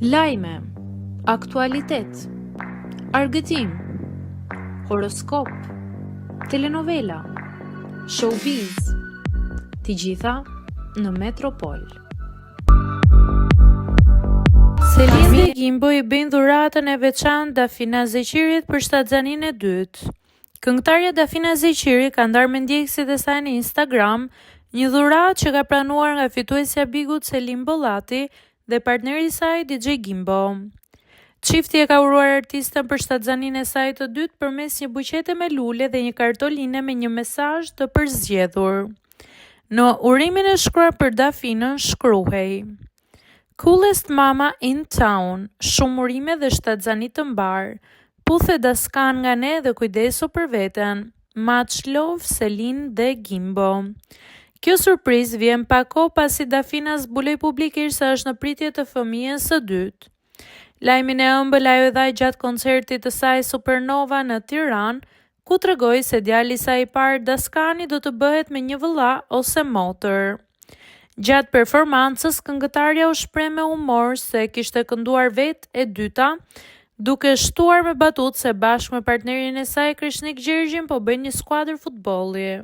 Lajme, aktualitet, argëtim, horoskop, telenovela, showbiz, të gjitha në Metropol. Selin dhe Gimbo i bëjnë dhuratën e veçantë Dafina Zeqirit për shtatzanin e dytë. Këngëtarja Dafina Zeqiri ka ndarë me ndjekësit e saj në Instagram një dhuratë që ka pranuar nga fituesja bigut Selin Bollati dhe partneri i saj DJ Gimbo. Çifti e ka uruar artistën për shtatzanin e saj të dytë përmes një buqete me lule dhe një kartoline me një mesazh të përzgjedhur. Në urimin e shkruar për Dafinën shkruhej: Coolest mama in town, shumë urime dhe shtatzani të mbar. Puthe daskan nga ne dhe kujdesu për veten. Much love, Selin dhe Gimbo. Kjo surprizë vjen pak kohë pasi Dafina zbuloi publikisht se është në pritje të fëmijës së dytë. Lajmin e ëmbël ajo e dha gjatë koncertit të saj Supernova në Tiranë, ku tregoi se djali i saj i parë Daskani do të bëhet me një vëlla ose motër. Gjatë performancës, këngëtarja u shpreh me humor se kishte kënduar vetë e dyta, duke shtuar me batutë se bashkë me partnerin e saj Krishnik Gjergjin po bëjnë një skuadër futbolli.